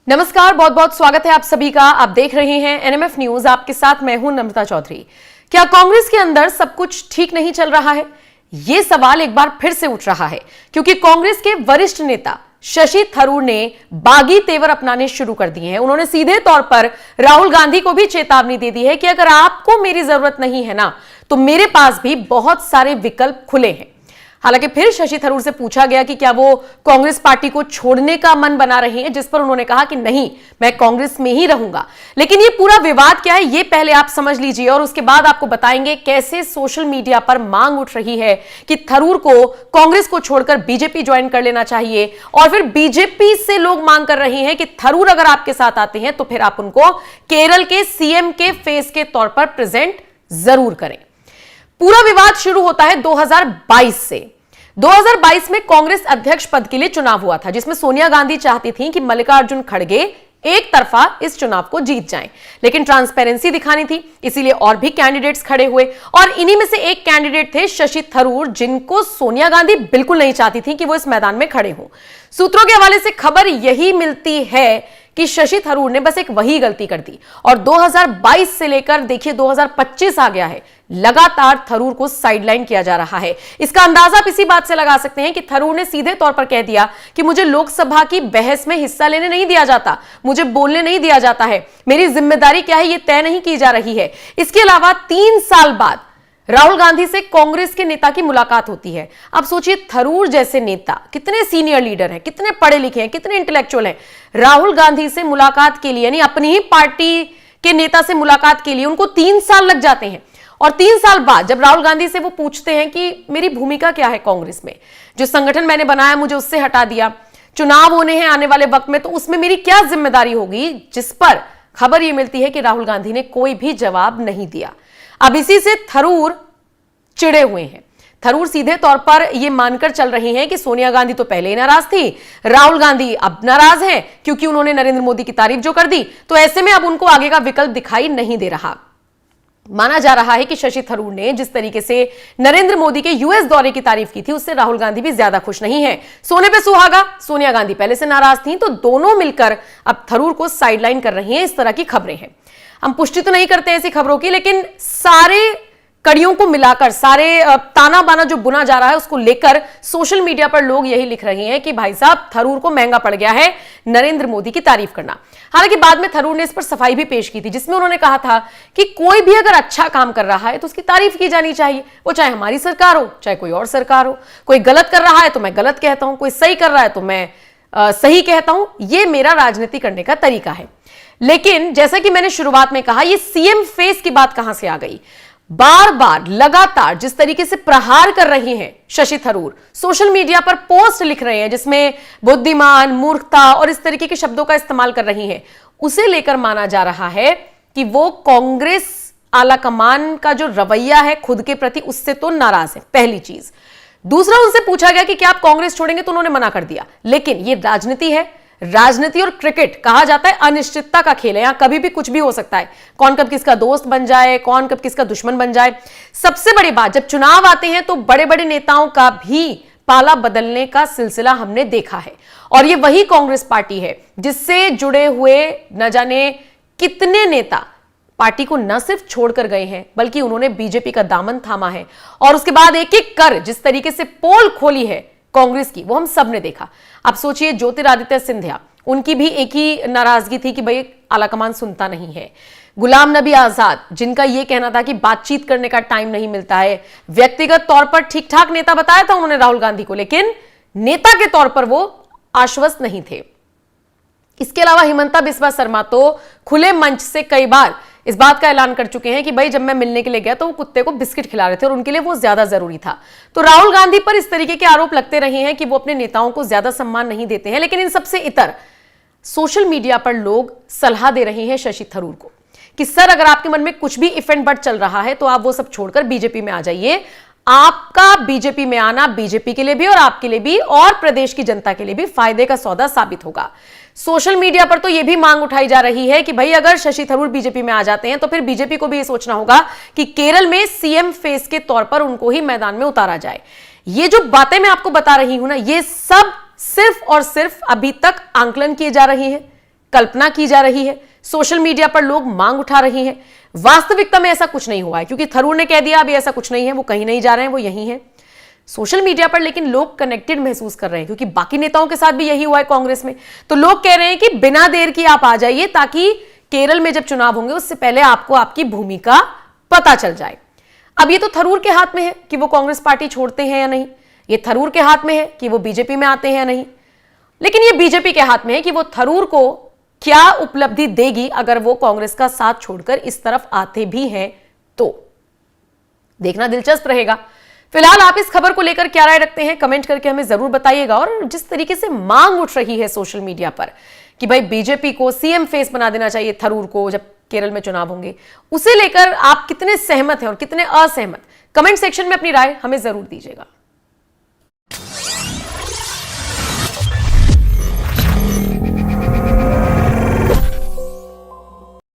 नमस्कार, बहुत बहुत स्वागत है आप सभी का। आप देख रहे हैं एनएमएफ न्यूज। आपके साथ मैं हूं नम्रता चौधरी। क्या कांग्रेस के अंदर सब कुछ ठीक नहीं चल रहा है? यह सवाल एक बार फिर से उठ रहा है क्योंकि कांग्रेस के वरिष्ठ नेता शशि थरूर ने बागी तेवर अपनाने शुरू कर दिए हैं। उन्होंने सीधे तौर पर राहुल गांधी को भी चेतावनी दे दी है कि अगर आपको मेरी जरूरत नहीं है ना, तो मेरे पास भी बहुत सारे विकल्प खुले हैं। हालांकि फिर शशि थरूर से पूछा गया कि क्या वो कांग्रेस पार्टी को छोड़ने का मन बना रहे हैं, जिस पर उन्होंने कहा कि नहीं, मैं कांग्रेस में ही रहूंगा। लेकिन ये पूरा विवाद क्या है, ये पहले आप समझ लीजिए और उसके बाद आपको बताएंगे कैसे सोशल मीडिया पर मांग उठ रही है कि थरूर को कांग्रेस को छोड़कर बीजेपी ज्वाइन कर लेना चाहिए। और फिर बीजेपी से लोग मांग कर रहे हैं कि थरूर अगर आपके साथ आते हैं तो फिर आप उनको केरल के सीएम के फेस के तौर पर प्रेजेंट जरूर करें। पूरा विवाद शुरू होता है 2022 से। 2022 में कांग्रेस अध्यक्ष पद के लिए चुनाव हुआ था, जिसमें सोनिया गांधी चाहती थी कि मल्लिकार्जुन खड़गे एक तरफा इस चुनाव को जीत जाएं, लेकिन ट्रांसपेरेंसी दिखानी थी, इसीलिए और भी कैंडिडेट्स खड़े हुए और इन्हीं में से एक कैंडिडेट थे शशि थरूर, जिनको सोनिया गांधी बिल्कुल नहीं चाहती थी कि वो इस मैदान में खड़े हों। सूत्रों के हवाले से खबर यही मिलती है कि शशि थरूर ने बस एक वही गलती कर दी और 2022 से लेकर देखिए 2025 आ गया है, लगातार थरूर को साइडलाइन किया जा रहा है। इसका अंदाजा आप इसी बात से लगा सकते हैं कि थरूर ने सीधे तौर पर कह दिया कि मुझे लोकसभा की बहस में हिस्सा लेने नहीं दिया जाता, मुझे बोलने नहीं दिया जाता है, मेरी जिम्मेदारी क्या है यह तय नहीं की जा रही है। इसके अलावा 3 साल बाद राहुल गांधी से कांग्रेस के नेता की मुलाकात होती है। आप सोचिए, थरूर जैसे नेता कितने सीनियर लीडर हैं, कितने पढ़े लिखे हैं, कितने इंटेलेक्चुअल हैं, राहुल गांधी से मुलाकात के लिए, यानी अपनी ही पार्टी के नेता से मुलाकात के लिए उनको 3 साल लग जाते हैं। और 3 साल बाद जब राहुल गांधी से वो पूछते हैं कि मेरी भूमिका क्या है कांग्रेस में, जो संगठन मैंने बनाया मुझे उससे हटा दिया, चुनाव होने हैं आने वाले वक्त में, तो उसमें मेरी क्या जिम्मेदारी होगी, जिस पर खबर यह मिलती है कि राहुल गांधी ने कोई भी जवाब नहीं दिया। अब इसी से थरूर चिड़े हुए हैं। थरूर सीधे तौर पर यह मानकर चल रहे हैं कि सोनिया गांधी तो पहले ही नाराज थी, राहुल गांधी अब नाराज हैं क्योंकि उन्होंने नरेंद्र मोदी की तारीफ जो कर दी, तो ऐसे में अब उनको आगे का विकल्प दिखाई नहीं दे रहा। माना जा रहा है कि शशि थरूर ने जिस तरीके से नरेंद्र मोदी के यूएस दौरे की तारीफ की थी, उससे राहुल गांधी भी ज्यादा खुश नहीं है। सोने पे सुहागा, सोनिया गांधी पहले से नाराज थी, तो दोनों मिलकर अब थरूर को साइडलाइन कर रही हैं। इस तरह की खबरें हैं। हम पुष्टि तो नहीं करते ऐसी खबरों की, लेकिन सारे कड़ियों को मिलाकर, सारे ताना बाना जो बुना जा रहा है उसको लेकर सोशल मीडिया पर लोग यही लिख रहे हैं कि भाई साहब, थरूर को महंगा पड़ गया है नरेंद्र मोदी की तारीफ करना। हालांकि बाद में थरूर ने इस पर सफाई भी पेश की थी, जिसमें उन्होंने कहा था कि कोई भी अगर अच्छा काम कर रहा है तो उसकी तारीफ की जानी चाहिए, वो चाहे हमारी सरकार हो चाहे कोई और सरकार हो। कोई गलत कर रहा है तो मैं गलत कहता हूं, कोई सही कर रहा है तो मैं सही कहता हूं। यह मेरा राजनीति करने का तरीका है। लेकिन जैसा कि मैंने शुरुआत में कहा, यह सीएम फेस की बात कहां से आ गई? बार बार लगातार जिस तरीके से प्रहार कर रही हैं शशि थरूर, सोशल मीडिया पर पोस्ट लिख रहे हैं जिसमें बुद्धिमान, मूर्खता और इस तरीके के शब्दों का इस्तेमाल कर रही हैं, उसे लेकर माना जा रहा है कि वो कांग्रेस आलाकमान का जो रवैया है खुद के प्रति, उससे तो नाराज है, पहली चीज। दूसरा, उनसे पूछा गया कि क्या आप कांग्रेस छोड़ेंगे, तो उन्होंने मना कर दिया। लेकिन ये राजनीति है, राजनीति और क्रिकेट कहा जाता है अनिश्चितता का खेल है, यहां कभी भी कुछ भी हो सकता है। कौन कब किसका दोस्त बन जाए, कौन कब किसका दुश्मन बन जाए। सबसे बड़ी बात, जब चुनाव आते हैं तो बड़े बड़े नेताओं का भी पाला बदलने का सिलसिला हमने देखा है। और ये वही कांग्रेस पार्टी है जिससे जुड़े हुए न जाने कितने नेता पार्टी को न सिर्फ छोड़कर गए हैं, बल्कि उन्होंने बीजेपी का दामन थामा है। और उसके बाद एक एक कर जिस तरीके से पोल खोली है कांग्रेस की, वो हम सब ने देखा। आप सोचिए, ज्योतिरादित्य सिंधिया, उनकी भी एक ही नाराजगी थी कि भाई आलाकमान सुनता नहीं है। गुलाम नबी आजाद, जिनका यह कहना था कि बातचीत करने का टाइम नहीं मिलता है, व्यक्तिगत तौर पर ठीक ठाक नेता बताया था उन्होंने राहुल गांधी को, लेकिन नेता के तौर पर वो आश्वस्त नहीं थे। इसके अलावा हिमंता बिस्वा शर्मा तो खुले मंच से कई बार इस बात का ऐलान कर चुके हैं कि भाई जब मैं मिलने के लिए गया तो वो कुत्ते को बिस्किट खिला रहे थे और उनके लिए वो ज्यादा जरूरी था। तो राहुल गांधी पर इस तरीके के आरोप लगते रहे हैं कि वो अपने नेताओं को ज्यादा सम्मान नहीं देते हैं। लेकिन इन सबसे इतर सोशल मीडिया पर लोग सलाह दे रहे हैं शशि थरूर को कि सर, अगर आपके मन में कुछ भी इफ एंड बट चल रहा है तो आप वो सब छोड़कर बीजेपी में आ जाइए। आपका बीजेपी में आना बीजेपी के लिए भी और आपके लिए भी और प्रदेश की जनता के लिए भी फायदे का सौदा साबित होगा। सोशल मीडिया पर तो यह भी मांग उठाई जा रही है कि भाई अगर शशि थरूर बीजेपी में आ जाते हैं तो फिर बीजेपी को भी यह सोचना होगा कि केरल में सीएम फेस के तौर पर उनको ही मैदान में उतारा जाए। ये जो बातें मैं आपको बता रही हूं ना, ये सब सिर्फ और सिर्फ अभी तक आंकलन किए जा रहे हैं, कल्पना की जा रही है, सोशल मीडिया पर लोग मांग उठा रहे हैं। वास्तविकता में ऐसा कुछ नहीं हुआ है, क्योंकि थरूर ने कह दिया अभी ऐसा कुछ नहीं है, वो कहीं नहीं जा रहे हैं, वो यहीं हैं सोशल मीडिया पर। लेकिन लोग कनेक्टेड महसूस कर रहे हैं, क्योंकि बाकी नेताओं के साथ भी यही हुआ है कांग्रेस में। तो लोग कह रहे हैं कि बिना देर की आप आ जाइए, ताकि केरल में जब चुनाव होंगे उससे पहले आपको आपकी भूमिका पता चल जाए। अब ये तो थरूर के हाथ में है कि वो कांग्रेस पार्टी छोड़ते हैं या नहीं, ये थरूर के हाथ में है कि वो बीजेपी में आते हैं या नहीं, लेकिन ये बीजेपी के हाथ में है कि वो थरूर को क्या उपलब्धि देगी अगर वो कांग्रेस का साथ छोड़कर इस तरफ आते भी हैं। तो देखना दिलचस्प रहेगा। फिलहाल आप इस खबर को लेकर क्या राय रखते हैं, कमेंट करके हमें जरूर बताइएगा। और जिस तरीके से मांग उठ रही है सोशल मीडिया पर कि भाई बीजेपी को सीएम फेस बना देना चाहिए थरूर को जब केरल में चुनाव होंगे, उसे लेकर आप कितने सहमत हैं और कितने असहमत, कमेंट सेक्शन में अपनी राय हमें जरूर दीजिएगा।